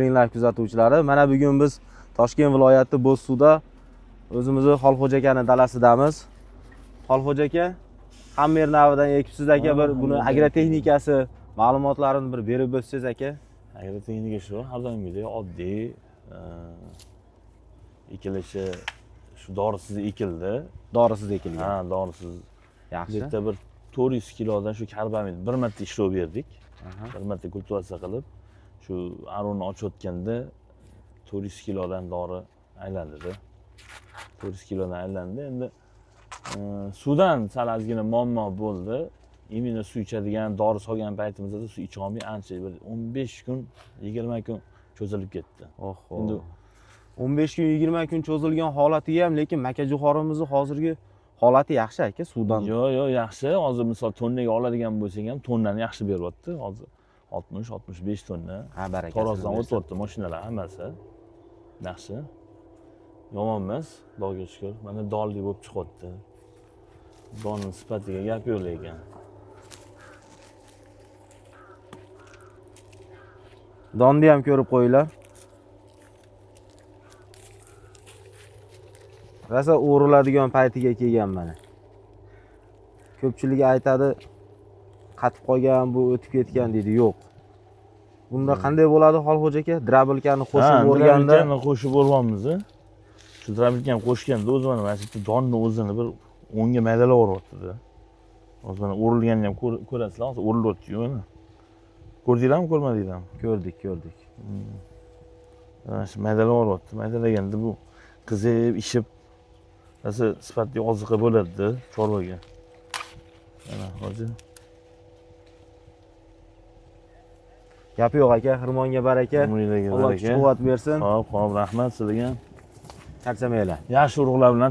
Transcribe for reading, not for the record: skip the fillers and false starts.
Live kuzatuvchilari, mana bugun biz Toshkent viloyati Bo'zsuvda o'zimizni Xolxo'ja akani dalasidamiz. Xolxo'ja aka, hammer navidan ekibsiz aka, bir buni agrotexnikasi ma'lumotlarini bir berib o'tsangiz aka. Agrotexnika shu, har doimgidek oddiy ekilishi shu dorisiz ekildi. Dorisiz ekilgan. Ha, dorisiz. Yaxshi. Bitta bir 400 kilodan shu karbamid bir marta ishlov berdik. Bir marta kultivatsiya qilib, shu aronni ochayotganda 400 kilodan dori aylandida. 400 kilodan aylandi. Endi suvdan sal ozgina muammo bo'ldi. Imенно suv ichadigan, dori solgan paytimizda suv icha olmay ancha bir 15 kun, 20 kun cho'zilib ketdi. Oho. Endi 15 kun, 20 kun cho'zilgan holati ham, lekin makajo'xorimizni hozirgi holati yaxshi aka, suvdan. Yo'q, yaxshi. Hozir misol tonnaga oladigan bo'lsang ham tonnani yaxshi beryapti. Hozir 60-65 tonna. Ha, barakah. Tarozdan o'tyapti mashinalar hammasi. Yaxshi. Yomon emas, Xudoga shukr. Mana donli bo'lib chiqyapti. Donning sifatiga gap yo'q lekin. Donni ham ko'rib qo'yinglar. Rosa o'riladigan paytiga kelgan mana. Ko'pchilik aytadi, qatib qolgan, bu o'tib ketgan deydi. Yo'q. Bunda qanday bo'ladi Xolxo'ja aka? Drabilkani qo'shib o'rganda, drabilkani qo'shib o'rganmiz. Shu drabilkani qo'shganda o'zi mana shu donni o'zini bir o'ngga maydalab yuboryapti-da. Hozir mana o'rilganini ham ko'rasizlar, hozir o'rilyapti-yu mana. Ko'rdinglarmi, ko'rmadinglarmi? ko'rdik. Mana shu maydalab yuboryapti. Maydalaganda bu qizib, ishib rosa sifatli oziqa bo'ladi-da chorvaga. Mana hozir. Gapi yo'q aka, xirmonga baraka. Umidlarga Alloh baraka. quvvat bersin. Xo'p, rahmat sizlarga. Charchamanglar. Yaxshi urug'lar bilan